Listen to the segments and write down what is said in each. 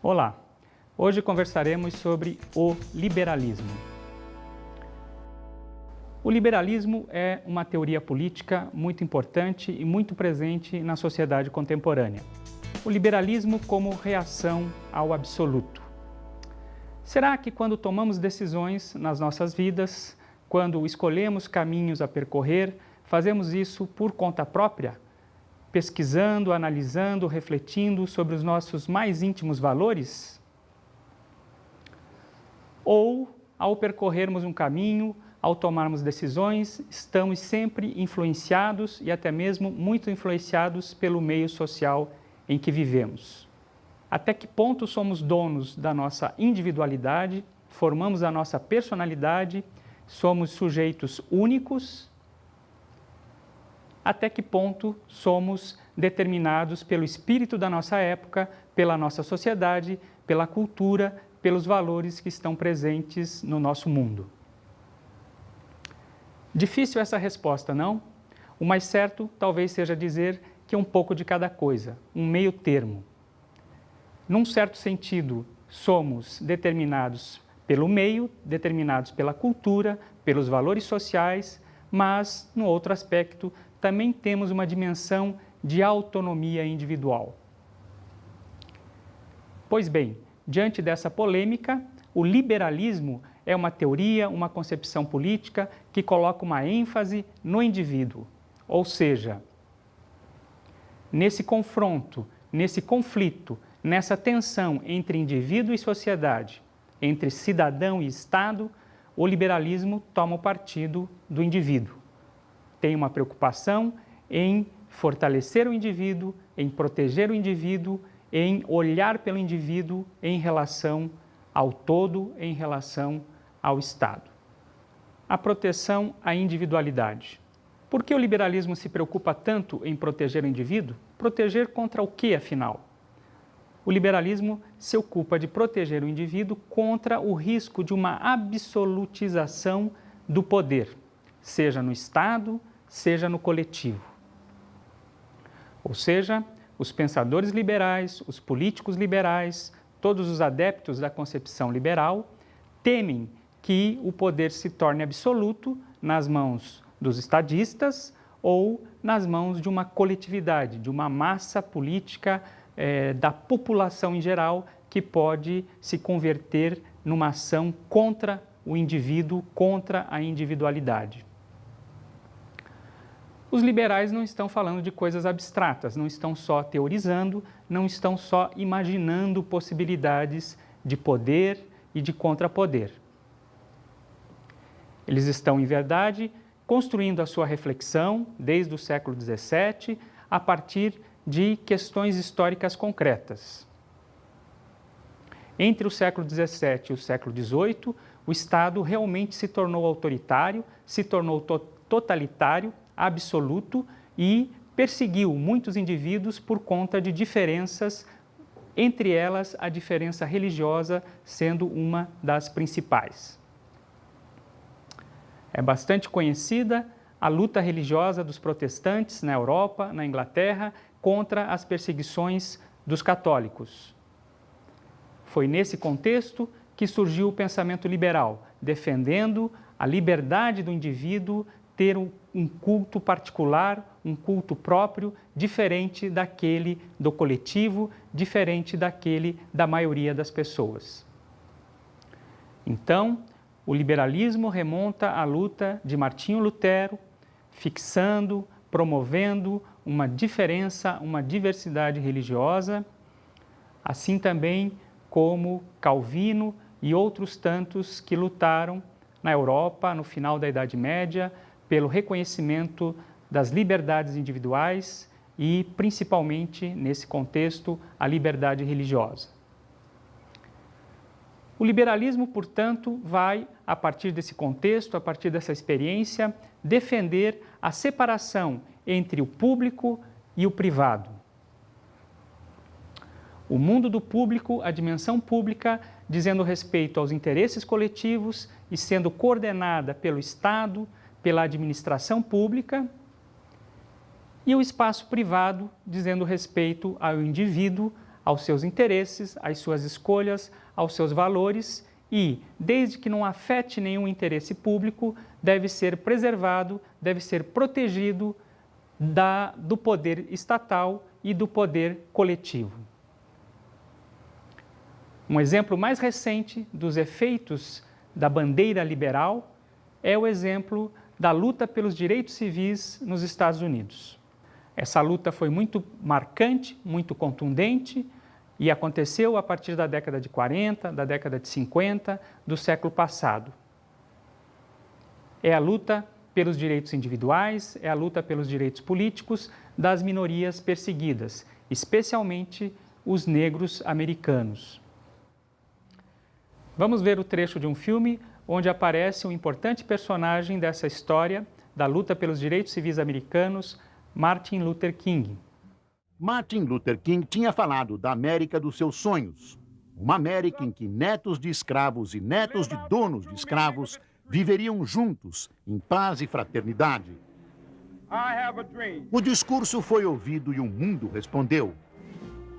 Olá! Hoje conversaremos sobre o liberalismo. O liberalismo é uma teoria política muito importante e muito presente na sociedade contemporânea. O liberalismo como reação ao absoluto. Será que quando tomamos decisões nas nossas vidas, quando escolhemos caminhos a percorrer, fazemos isso por conta própria? Pesquisando, analisando, refletindo sobre os nossos mais íntimos valores? Ou, ao percorrermos um caminho, ao tomarmos decisões, estamos sempre influenciados e até mesmo muito influenciados pelo meio social em que vivemos? Até que ponto somos donos da nossa individualidade, formamos a nossa personalidade, somos sujeitos únicos? Até que ponto somos determinados pelo espírito da nossa época, pela nossa sociedade, pela cultura, pelos valores que estão presentes no nosso mundo? Difícil essa resposta, não? O mais certo talvez seja dizer que é um pouco de cada coisa, um meio termo. Num certo sentido, somos determinados pelo meio, determinados pela cultura, pelos valores sociais, mas, no outro aspecto, também temos uma dimensão de autonomia individual. Pois bem, diante dessa polêmica, o liberalismo é uma teoria, uma concepção política que coloca uma ênfase no indivíduo, ou seja, nesse confronto, nesse conflito, nessa tensão entre indivíduo e sociedade, entre cidadão e Estado, o liberalismo toma o partido do indivíduo. Tem uma preocupação em fortalecer o indivíduo, em proteger o indivíduo, em olhar pelo indivíduo em relação ao todo, em relação ao Estado. A proteção à individualidade. Por que o liberalismo se preocupa tanto em proteger o indivíduo? Proteger contra o que, afinal? O liberalismo se ocupa de proteger o indivíduo contra o risco de uma absolutização do poder, seja no Estado, seja no coletivo. Ou seja, os pensadores liberais, os políticos liberais, todos os adeptos da concepção liberal, temem que o poder se torne absoluto nas mãos dos estadistas ou nas mãos de uma coletividade, de uma massa política da população em geral, que pode se converter numa ação contra o indivíduo, contra a individualidade. Os liberais não estão falando de coisas abstratas, não estão só teorizando, não estão só imaginando possibilidades de poder e de contrapoder. Eles estão, em verdade, construindo a sua reflexão desde o século XVII a partir de questões históricas concretas. Entre o século XVII e o século XVIII, o Estado realmente se tornou autoritário, se tornou totalitário, absoluto e perseguiu muitos indivíduos por conta de diferenças, entre elas a diferença religiosa sendo uma das principais. É bastante conhecida a luta religiosa dos protestantes na Europa, na Inglaterra, contra as perseguições dos católicos. Foi nesse contexto que surgiu o pensamento liberal, defendendo a liberdade do indivíduo ter um culto particular, um culto próprio, diferente daquele do coletivo, diferente daquele da maioria das pessoas. Então, o liberalismo remonta à luta de Martinho Lutero, fixando, promovendo uma diferença, uma diversidade religiosa, assim também como Calvino e outros tantos que lutaram na Europa, no final da Idade Média, pelo reconhecimento das liberdades individuais e, principalmente, nesse contexto, a liberdade religiosa. O liberalismo, portanto, vai, a partir desse contexto, a partir dessa experiência, defender a separação entre o público e o privado. O mundo do público, a dimensão pública, dizendo respeito aos interesses coletivos e sendo coordenada pelo Estado, pela administração pública, e o espaço privado, dizendo respeito ao indivíduo, aos seus interesses, às suas escolhas, aos seus valores e, desde que não afete nenhum interesse público, deve ser preservado, deve ser protegido do poder estatal e do poder coletivo. Um exemplo mais recente dos efeitos da bandeira liberal é o exemplo da luta pelos direitos civis nos Estados Unidos. Essa luta foi muito marcante, muito contundente e aconteceu a partir da década de 40, da década de 50 do século passado. É a luta pelos direitos individuais, é a luta pelos direitos políticos das minorias perseguidas, especialmente os negros americanos. Vamos ver o trecho de um filme onde aparece um importante personagem dessa história da luta pelos direitos civis americanos, Martin Luther King. Martin Luther King tinha falado da América dos seus sonhos. Uma América em que netos de escravos e netos de donos de escravos viveriam juntos, em paz e fraternidade. O discurso foi ouvido e o mundo respondeu.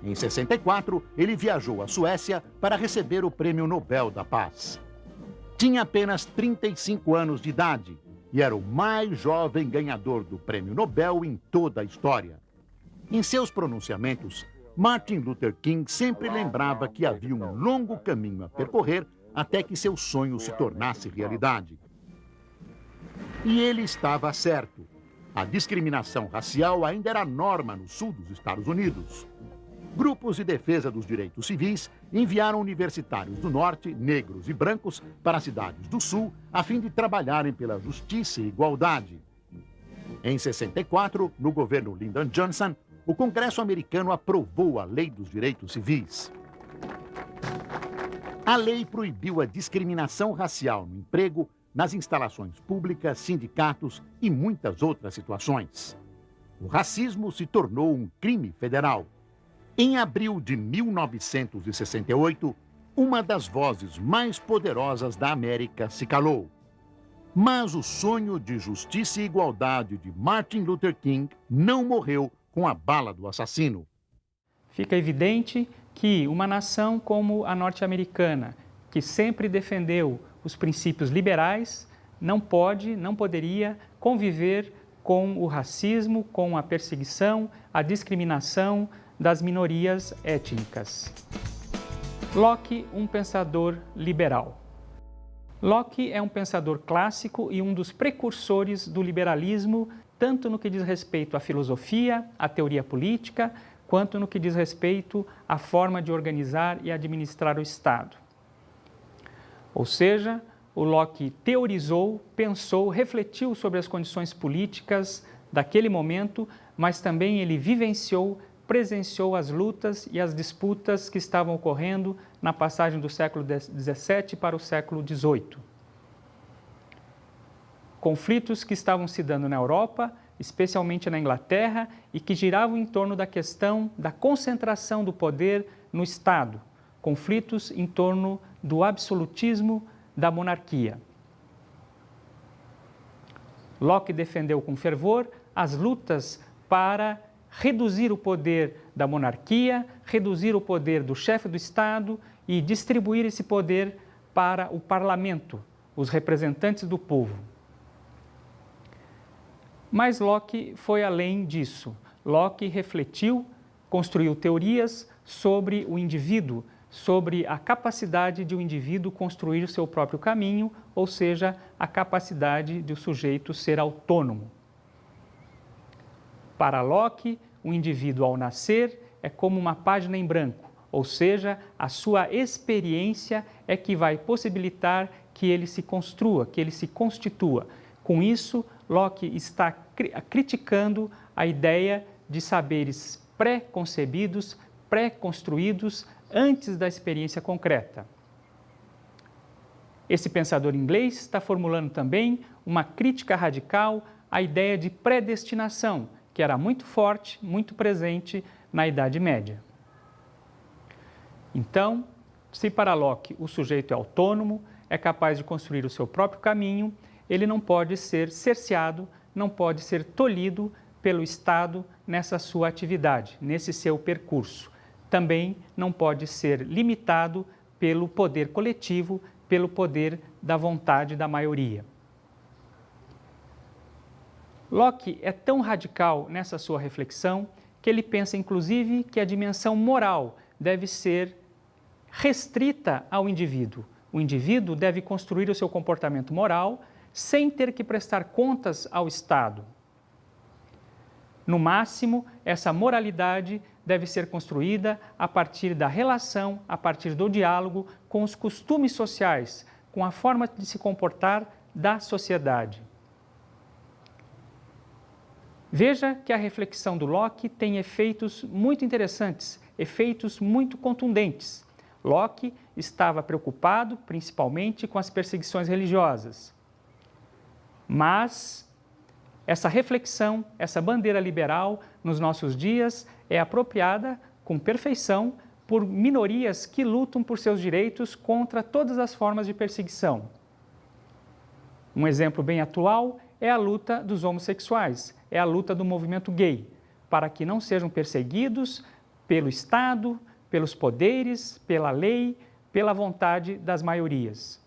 Em 64, ele viajou à Suécia para receber o Prêmio Nobel da Paz. Tinha apenas 35 anos de idade e era o mais jovem ganhador do Prêmio Nobel em toda a história. Em seus pronunciamentos, Martin Luther King sempre lembrava que havia um longo caminho a percorrer até que seu sonho se tornasse realidade. E ele estava certo. A discriminação racial ainda era norma no sul dos Estados Unidos. Grupos de defesa dos direitos civis enviaram universitários do norte, negros e brancos, para cidades do sul, a fim de trabalharem pela justiça e igualdade. Em 64, no governo Lyndon Johnson, o Congresso americano aprovou a Lei dos Direitos Civis. A lei proibiu a discriminação racial no emprego, nas instalações públicas, sindicatos e muitas outras situações. O racismo se tornou um crime federal. Em abril de 1968, uma das vozes mais poderosas da América se calou. Mas o sonho de justiça e igualdade de Martin Luther King não morreu com a bala do assassino. Fica evidente que uma nação como a norte-americana, que sempre defendeu os princípios liberais, não poderia conviver com o racismo, com a perseguição, a discriminação das minorias étnicas. Locke, um pensador liberal. Locke é um pensador clássico e um dos precursores do liberalismo, tanto no que diz respeito à filosofia, à teoria política, quanto no que diz respeito à forma de organizar e administrar o Estado. Ou seja, o Locke teorizou, pensou, refletiu sobre as condições políticas daquele momento, mas também ele vivenciou, presenciou as lutas e as disputas que estavam ocorrendo na passagem do século XVII para o século XVIII. Conflitos que estavam se dando na Europa, especialmente na Inglaterra, e que giravam em torno da questão da concentração do poder no Estado. Conflitos em torno do absolutismo da monarquia. Locke defendeu com fervor as lutas para reduzir o poder da monarquia, reduzir o poder do chefe do Estado e distribuir esse poder para o parlamento, os representantes do povo. Mas Locke foi além disso. Locke refletiu, construiu teorias sobre o indivíduo, sobre a capacidade de o indivíduo construir seu próprio caminho, ou seja, a capacidade de o sujeito ser autônomo. Para Locke, o indivíduo ao nascer é como uma página em branco, ou seja, a sua experiência é que vai possibilitar que ele se construa, que ele se constitua. Com isso, Locke está criticando a ideia de saberes pré-concebidos, pré-construídos antes da experiência concreta. Esse pensador inglês está formulando também uma crítica radical à ideia de predestinação, que era muito forte, muito presente na Idade Média. Então, se para Locke o sujeito é autônomo, é capaz de construir o seu próprio caminho, ele não pode ser cerceado, não pode ser tolhido pelo Estado nessa sua atividade, nesse seu percurso. também não pode ser limitado pelo poder coletivo, pelo poder da vontade da maioria. Locke é tão radical nessa sua reflexão que ele pensa, inclusive, que a dimensão moral deve ser restrita ao indivíduo. O indivíduo deve construir o seu comportamento moral sem ter que prestar contas ao Estado. No máximo, essa moralidade deve ser construída a partir da relação, a partir do diálogo com os costumes sociais, com a forma de se comportar da sociedade. Veja que a reflexão do Locke tem efeitos muito interessantes, efeitos muito contundentes. Locke estava preocupado principalmente com as perseguições religiosas. Mas essa reflexão, essa bandeira liberal nos nossos dias é apropriada com perfeição por minorias que lutam por seus direitos contra todas as formas de perseguição. Um exemplo bem atual é a luta dos homossexuais, é a luta do movimento gay, para que não sejam perseguidos pelo Estado, pelos poderes, pela lei, pela vontade das maiorias.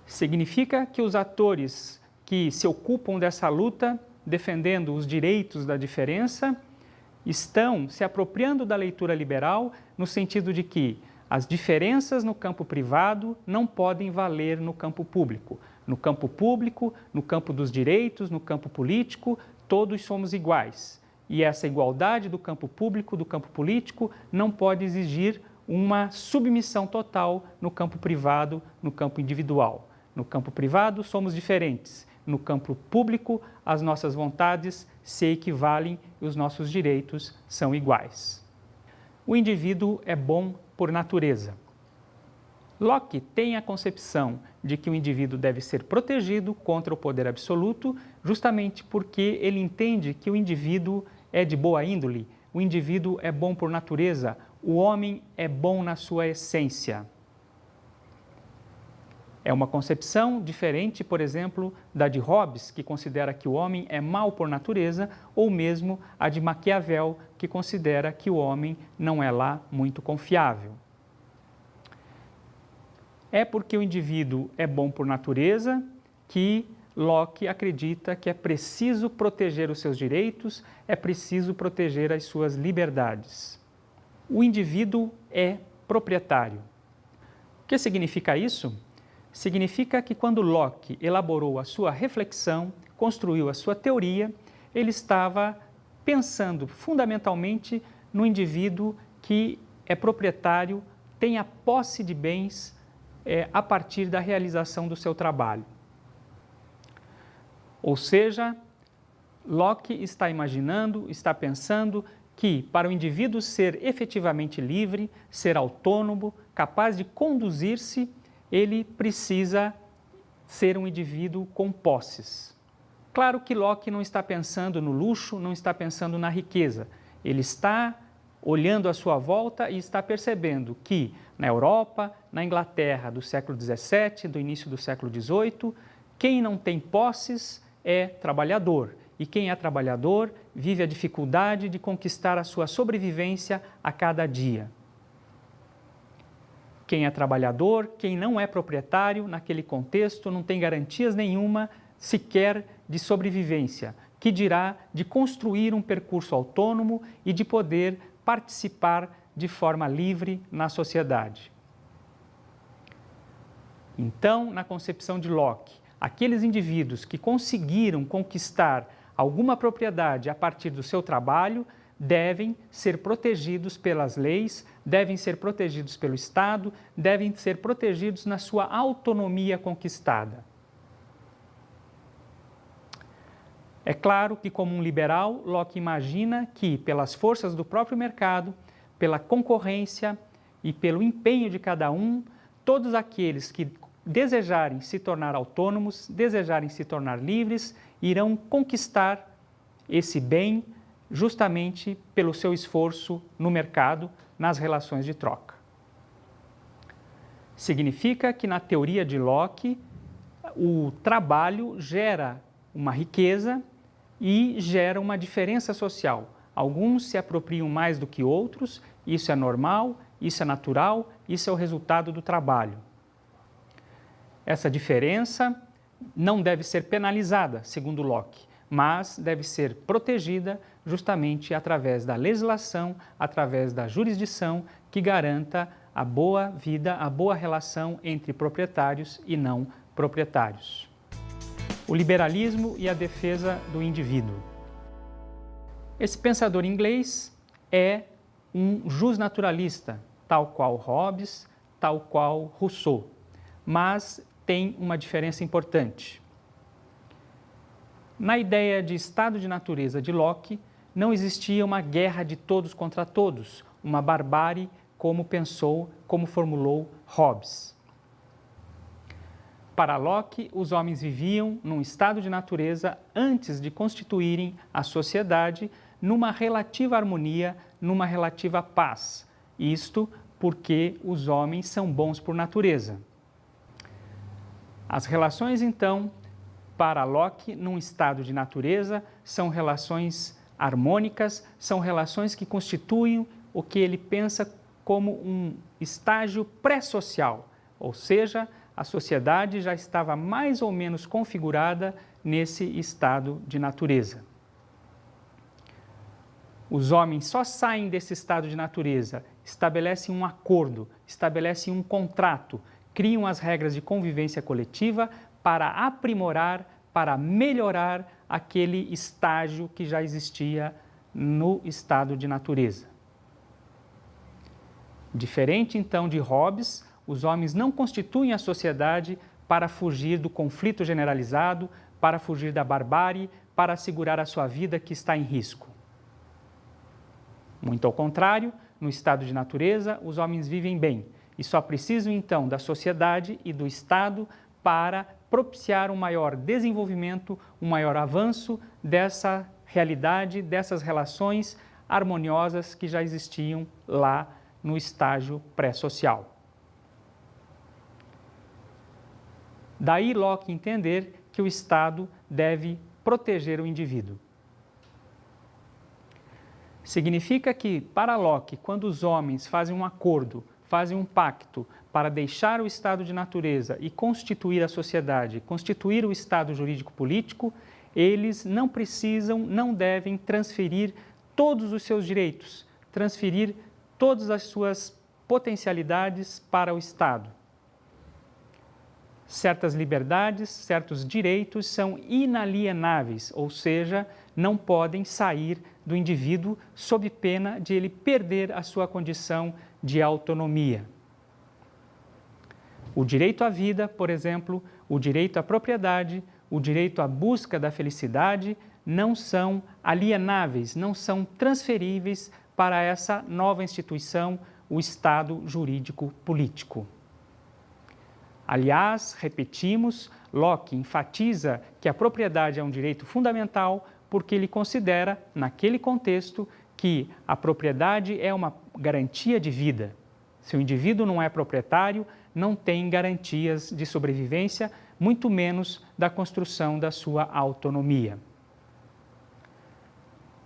Significa que os atores que se ocupam dessa luta, defendendo os direitos da diferença, estão se apropriando da leitura liberal no sentido de que as diferenças no campo privado não podem valer no campo público. No campo público, no campo dos direitos, no campo político, todos somos iguais. E essa igualdade do campo público, do campo político, não pode exigir uma submissão total no campo privado, no campo individual. No campo privado, somos diferentes. No campo público, as nossas vontades se equivalem e os nossos direitos são iguais. O indivíduo é bom por natureza. Locke tem a concepção de que o indivíduo deve ser protegido contra o poder absoluto, justamente porque ele entende que o indivíduo é de boa índole, o indivíduo é bom por natureza, o homem é bom na sua essência. É uma concepção diferente, por exemplo, da de Hobbes, que considera que o homem é mau por natureza, ou mesmo a de Maquiavel, que considera que o homem não é lá muito confiável. É porque o indivíduo é bom por natureza que Locke acredita que é preciso proteger os seus direitos, é preciso proteger as suas liberdades. O indivíduo é proprietário. O que significa isso? Significa que quando Locke elaborou a sua reflexão, construiu a sua teoria, ele estava pensando fundamentalmente no indivíduo que é proprietário, tem a posse de bens a partir da realização do seu trabalho. Ou seja, Locke está imaginando, está pensando que para o indivíduo ser efetivamente livre, ser autônomo, capaz de conduzir-se, ele precisa ser um indivíduo com posses. Claro que Locke não está pensando no luxo, não está pensando na riqueza. Ele está olhando à sua volta e está percebendo que na Europa, na Inglaterra do século XVII, do início do século XVIII, quem não tem posses é trabalhador. E quem é trabalhador vive a dificuldade de conquistar a sua sobrevivência a cada dia. Quem é trabalhador, quem não é proprietário, naquele contexto não tem garantias nenhuma sequer de sobrevivência, que dirá de construir um percurso autônomo e de poder participar de forma livre na sociedade. Então, na concepção de Locke, aqueles indivíduos que conseguiram conquistar alguma propriedade a partir do seu trabalho devem ser protegidos pelas leis, devem ser protegidos pelo Estado, devem ser protegidos na sua autonomia conquistada. É claro que, como um liberal, Locke imagina que, pelas forças do próprio mercado, pela concorrência e pelo empenho de cada um, todos aqueles que desejarem se tornar autônomos, desejarem se tornar livres, irão conquistar esse bem justamente pelo seu esforço no mercado, nas relações de troca. Significa que, na teoria de Locke, o trabalho gera uma riqueza e gera uma diferença social. Alguns se apropriam mais do que outros, isso é normal, isso é natural, isso é o resultado do trabalho. Essa diferença não deve ser penalizada, segundo Locke, mas deve ser protegida justamente através da legislação, através da jurisdição que garanta a boa vida, a boa relação entre proprietários e não proprietários. O liberalismo e a defesa do indivíduo. Esse pensador inglês é um justnaturalista, tal qual Hobbes, tal qual Rousseau, mas tem uma diferença importante. Na ideia de estado de natureza de Locke, não existia uma guerra de todos contra todos, uma barbárie como pensou, como formulou Hobbes. Para Locke, os homens viviam num estado de natureza antes de constituírem a sociedade numa relativa harmonia, numa relativa paz. Isto porque os homens são bons por natureza. As relações, então, para Locke, num estado de natureza, são relações harmônicas, são relações que constituem o que ele pensa como um estágio pré-social, ou seja, a sociedade já estava mais ou menos configurada nesse estado de natureza. Os homens só saem desse estado de natureza, estabelecem um acordo, estabelecem um contrato, criam as regras de convivência coletiva para aprimorar, para melhorar aquele estágio que já existia no estado de natureza. Diferente então de Hobbes, os homens não constituem a sociedade para fugir do conflito generalizado, para fugir da barbárie, para assegurar a sua vida que está em risco. Muito ao contrário, no estado de natureza, os homens vivem bem e só precisam então da sociedade e do Estado para propiciar um maior desenvolvimento, um maior avanço dessa realidade, dessas relações harmoniosas que já existiam lá no estágio pré-social. Daí Locke entender que o Estado deve proteger o indivíduo. Significa que, para Locke, quando os homens fazem um acordo, fazem um pacto para deixar o estado de natureza e constituir a sociedade, constituir o estado jurídico-político, eles não precisam, não devem transferir todos os seus direitos, transferir todas as suas potencialidades para o Estado. Certas liberdades, certos direitos são inalienáveis, ou seja, não podem sair do indivíduo sob pena de ele perder a sua condição de autonomia. O direito à vida, por exemplo, o direito à propriedade, o direito à busca da felicidade não são alienáveis, não são transferíveis para essa nova instituição, o Estado jurídico-político. Aliás, repetimos, Locke enfatiza que a propriedade é um direito fundamental porque ele considera, naquele contexto, que a propriedade é uma garantia de vida. Se o indivíduo não é proprietário, não tem garantias de sobrevivência, muito menos da construção da sua autonomia.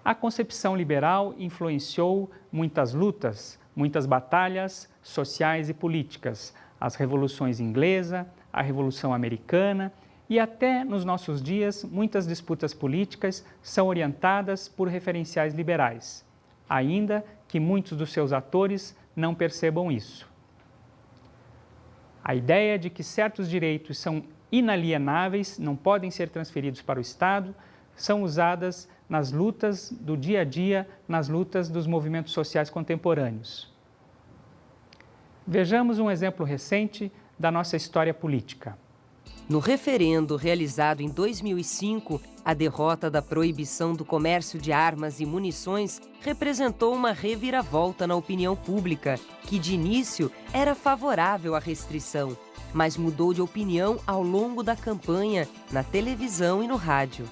A concepção liberal influenciou muitas lutas, muitas batalhas sociais e políticas, as revoluções inglesa, a Revolução Americana e até nos nossos dias muitas disputas políticas são orientadas por referenciais liberais, ainda que muitos dos seus atores não percebam isso. A ideia de que certos direitos são inalienáveis, não podem ser transferidos para o Estado, são usadas nas lutas do dia a dia, nas lutas dos movimentos sociais contemporâneos. Vejamos um exemplo recente da nossa história política. No referendo realizado em 2005, a derrota da proibição do comércio de armas e munições representou uma reviravolta na opinião pública, que de início era favorável à restrição, mas mudou de opinião ao longo da campanha, na televisão e no rádio.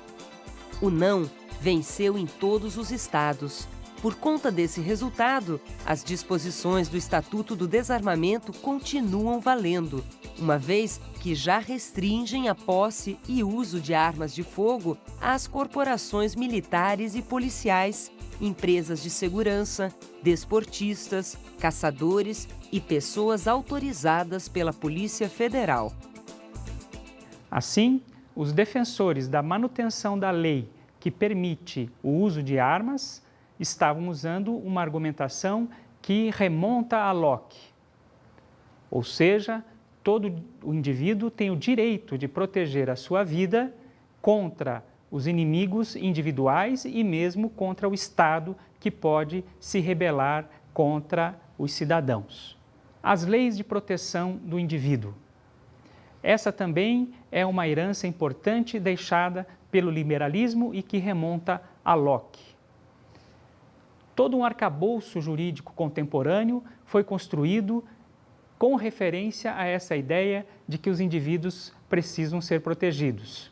O não venceu em todos os estados. Por conta desse resultado, as disposições do Estatuto do Desarmamento continuam valendo, uma vez que já restringem a posse e uso de armas de fogo às corporações militares e policiais, empresas de segurança, desportistas, caçadores e pessoas autorizadas pela Polícia Federal. Assim, os defensores da manutenção da lei que permite o uso de armas estavam usando uma argumentação que remonta a Locke. Ou seja, todo o indivíduo tem o direito de proteger a sua vida contra os inimigos individuais e mesmo contra o Estado que pode se rebelar contra os cidadãos. As leis de proteção do indivíduo. Essa também é uma herança importante deixada pelo liberalismo e que remonta a Locke. Todo um arcabouço jurídico contemporâneo foi construído com referência a essa ideia de que os indivíduos precisam ser protegidos.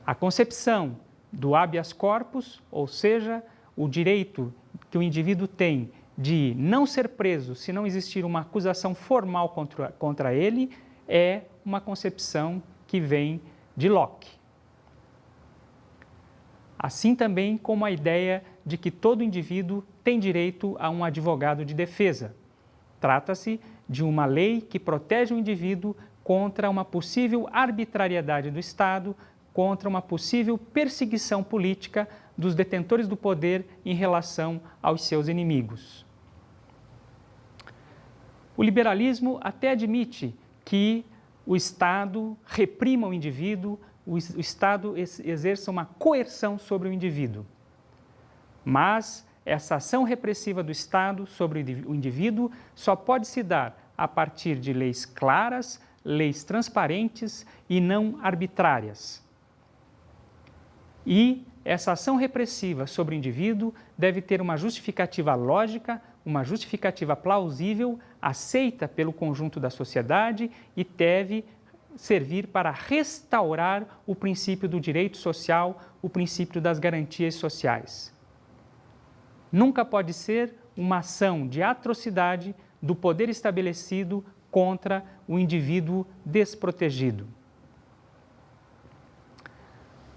A concepção do habeas corpus, ou seja, o direito que o indivíduo tem de não ser preso se não existir uma acusação formal contra ele, é uma concepção que vem de Locke. Assim também como a ideia de que todo indivíduo tem direito a um advogado de defesa. Trata-se de uma lei que protege o indivíduo contra uma possível arbitrariedade do Estado, contra uma possível perseguição política dos detentores do poder em relação aos seus inimigos. O liberalismo até admite que o Estado reprima o indivíduo, o Estado exerça uma coerção sobre o indivíduo. Mas essa ação repressiva do Estado sobre o indivíduo só pode se dar a partir de leis claras, leis transparentes e não arbitrárias. E essa ação repressiva sobre o indivíduo deve ter uma justificativa lógica, uma justificativa plausível, aceita pelo conjunto da sociedade e deve servir para restaurar o princípio do direito social, o princípio das garantias sociais. Nunca pode ser uma ação de atrocidade do poder estabelecido contra o indivíduo desprotegido.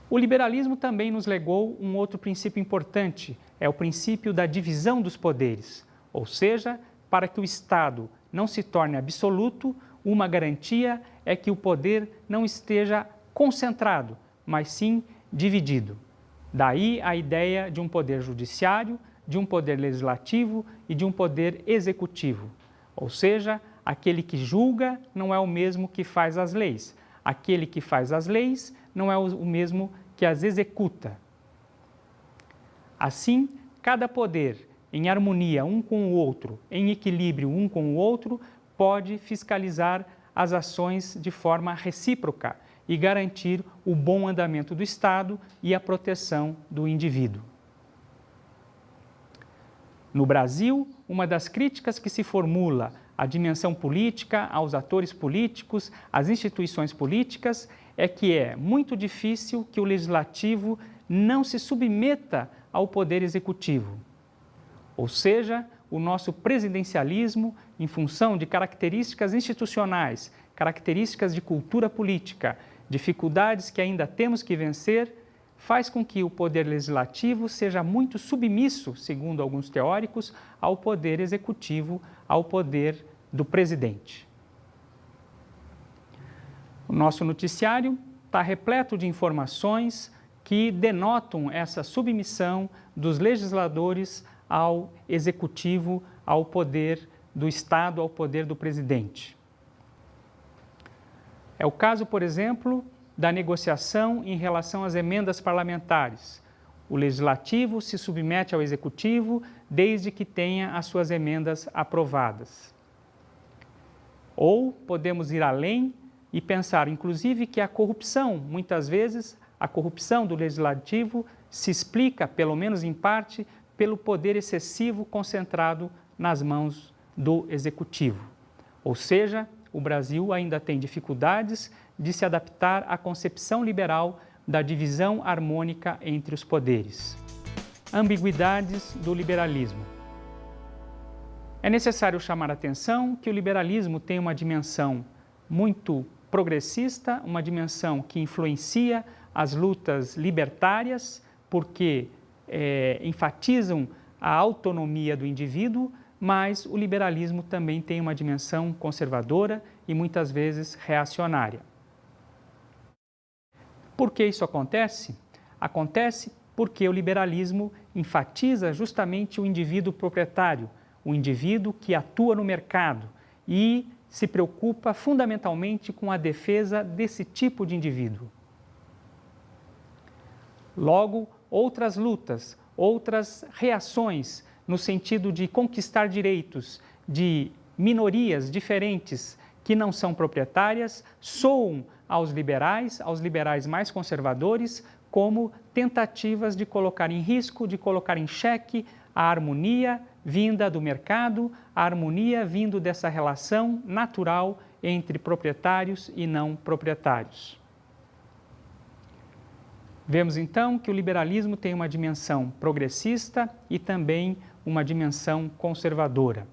O liberalismo também nos legou um outro princípio importante, é o princípio da divisão dos poderes, ou seja, para que o Estado não se torne absoluto, uma garantia é que o poder não esteja concentrado, mas sim dividido. Daí a ideia de um poder judiciário, de um poder legislativo e de um poder executivo. Ou seja, aquele que julga não é o mesmo que faz as leis. Aquele que faz as leis não é o mesmo que as executa. Assim, cada poder, em harmonia um com o outro, em equilíbrio um com o outro, pode fiscalizar as ações de forma recíproca e garantir o bom andamento do Estado e a proteção do indivíduo. No Brasil, uma das críticas que se formula à dimensão política, aos atores políticos, às instituições políticas, é que é muito difícil que o legislativo não se submeta ao poder executivo. Ou seja, o nosso presidencialismo, em função de características institucionais, características de cultura política, dificuldades que ainda temos que vencer, faz com que o poder legislativo seja muito submisso, segundo alguns teóricos, ao poder executivo, ao poder do presidente. O nosso noticiário está repleto de informações que denotam essa submissão dos legisladores ao executivo, ao poder do Estado, ao poder do presidente. É o caso, por exemplo, da negociação em relação às emendas parlamentares. O legislativo se submete ao executivo desde que tenha as suas emendas aprovadas. Ou podemos ir além e pensar, inclusive, que a corrupção, muitas vezes, a corrupção do legislativo se explica, pelo menos em parte, pelo poder excessivo concentrado nas mãos do executivo. Ou seja, o Brasil ainda tem dificuldades de se adaptar à concepção liberal da divisão harmônica entre os poderes. Ambiguidades do liberalismo. É necessário chamar a atenção que o liberalismo tem uma dimensão muito progressista, uma dimensão que influencia as lutas libertárias, porque enfatizam a autonomia do indivíduo, mas o liberalismo também tem uma dimensão conservadora e muitas vezes reacionária. Por que isso acontece? Acontece porque o liberalismo enfatiza justamente o indivíduo proprietário, o indivíduo que atua no mercado e se preocupa fundamentalmente com a defesa desse tipo de indivíduo. Logo, outras lutas, outras reações no sentido de conquistar direitos de minorias diferentes que não são proprietárias, soam aos liberais mais conservadores, como tentativas de colocar em risco, de colocar em xeque a harmonia vinda do mercado, a harmonia vindo dessa relação natural entre proprietários e não proprietários. Vemos então que o liberalismo tem uma dimensão progressista e também uma dimensão conservadora.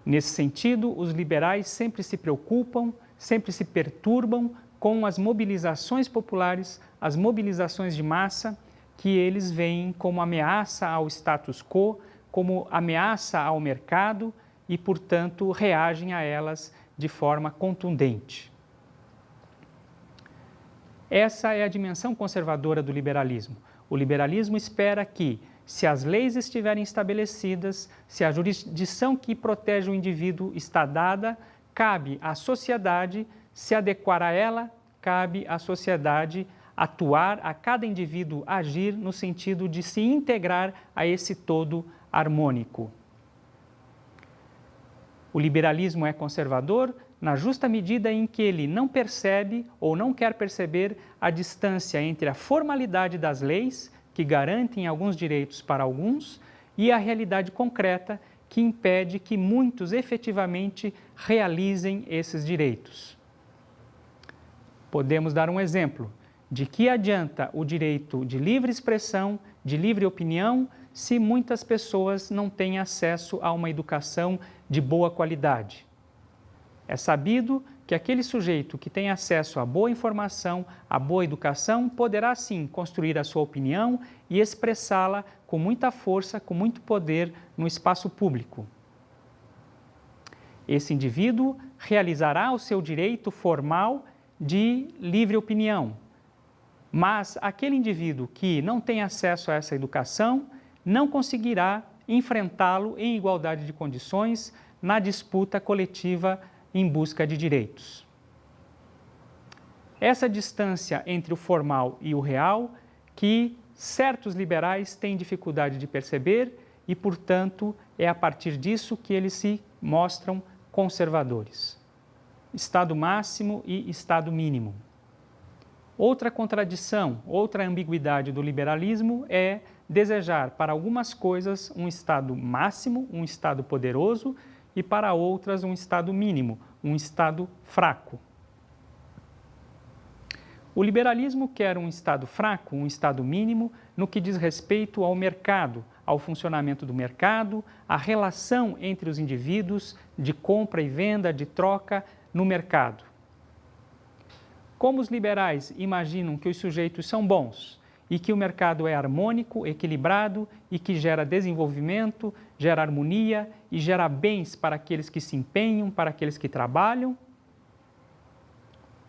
Nesse sentido, os liberais sempre se preocupam, sempre se perturbam com as mobilizações populares, as mobilizações de massa, que eles veem como ameaça ao status quo, como ameaça ao mercado e, portanto, reagem a elas de forma contundente. Essa é a dimensão conservadora do liberalismo. O liberalismo espera que, se as leis estiverem estabelecidas, se a jurisdição que protege o indivíduo está dada, cabe à sociedade se adequar a ela, cabe à sociedade atuar, a cada indivíduo agir no sentido de se integrar a esse todo harmônico. O liberalismo é conservador na justa medida em que ele não percebe ou não quer perceber a distância entre a formalidade das leis, que garantem alguns direitos para alguns, e a realidade concreta que impede que muitos efetivamente realizem esses direitos. Podemos dar um exemplo. De que adianta o direito de livre expressão, de livre opinião, se muitas pessoas não têm acesso a uma educação de boa qualidade? É sabido que aquele sujeito que tem acesso a boa informação, a boa educação, poderá sim construir a sua opinião e expressá-la com muita força, com muito poder no espaço público. Esse indivíduo realizará o seu direito formal de livre opinião, mas aquele indivíduo que não tem acesso a essa educação não conseguirá enfrentá-lo em igualdade de condições na disputa coletiva em busca de direitos. Essa distância entre o formal e o real que certos liberais têm dificuldade de perceber e, portanto, é a partir disso que eles se mostram conservadores. Estado máximo e estado mínimo. Outra contradição, outra ambiguidade do liberalismo é desejar para algumas coisas um estado máximo, um estado poderoso, e para outras um estado mínimo, um estado fraco. O liberalismo quer um estado fraco, um estado mínimo, no que diz respeito ao mercado, ao funcionamento do mercado, à relação entre os indivíduos de compra e venda, de troca no mercado. Como os liberais imaginam que os sujeitos são bons e que o mercado é harmônico, equilibrado e que gera desenvolvimento, gera harmonia e gera bens para aqueles que se empenham, para aqueles que trabalham,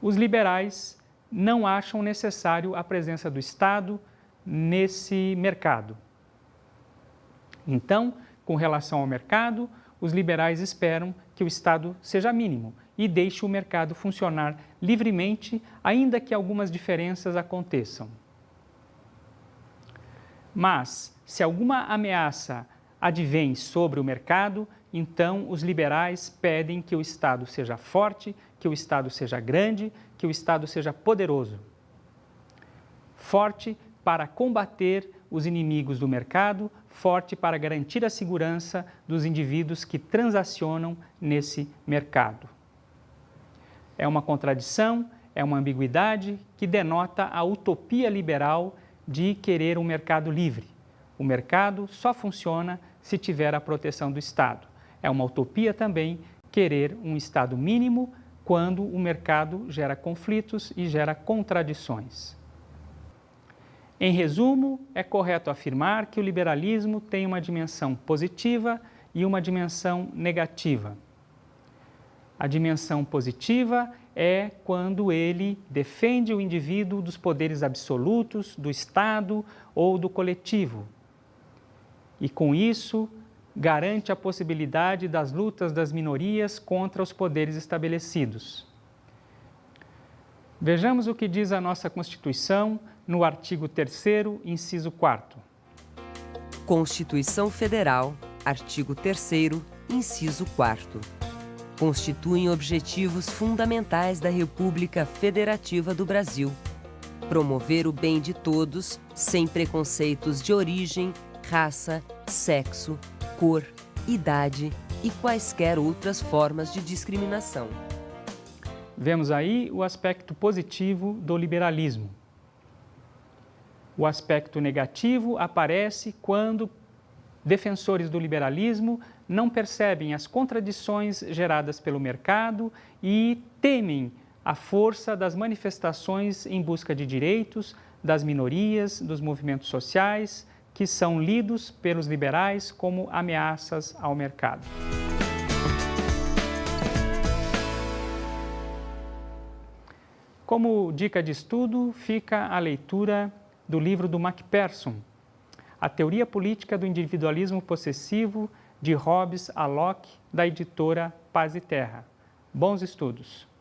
os liberais não acham necessário a presença do Estado nesse mercado. Então, com relação ao mercado, os liberais esperam que o Estado seja mínimo e deixe o mercado funcionar livremente, ainda que algumas diferenças aconteçam. Mas, se alguma ameaça advém sobre o mercado, então os liberais pedem que o Estado seja forte, que o Estado seja grande, que o Estado seja poderoso. Forte para combater os inimigos do mercado, forte para garantir a segurança dos indivíduos que transacionam nesse mercado. É uma contradição, é uma ambiguidade que denota a utopia liberal de querer um mercado livre. O mercado só funciona se tiver a proteção do Estado. É uma utopia também querer um Estado mínimo quando o mercado gera conflitos e gera contradições. Em resumo, é correto afirmar que o liberalismo tem uma dimensão positiva e uma dimensão negativa. A dimensão positiva é quando ele defende o indivíduo dos poderes absolutos, do Estado ou do coletivo. E com isso, garante a possibilidade das lutas das minorias contra os poderes estabelecidos. Vejamos o que diz a nossa Constituição no artigo 3º, inciso 4º. Constituição Federal, artigo 3º, inciso 4º. Constituem objetivos fundamentais da República Federativa do Brasil. Promover o bem de todos, sem preconceitos de origem, raça, sexo, cor, idade e quaisquer outras formas de discriminação. Vemos aí o aspecto positivo do liberalismo. O aspecto negativo aparece quando defensores do liberalismo não percebem as contradições geradas pelo mercado e temem a força das manifestações em busca de direitos das minorias, dos movimentos sociais, que são lidos pelos liberais como ameaças ao mercado. Como dica de estudo, fica a leitura do livro do Macpherson, A Teoria Política do Individualismo Possessivo, de Hobbes a Locke, da editora Paz e Terra. Bons estudos!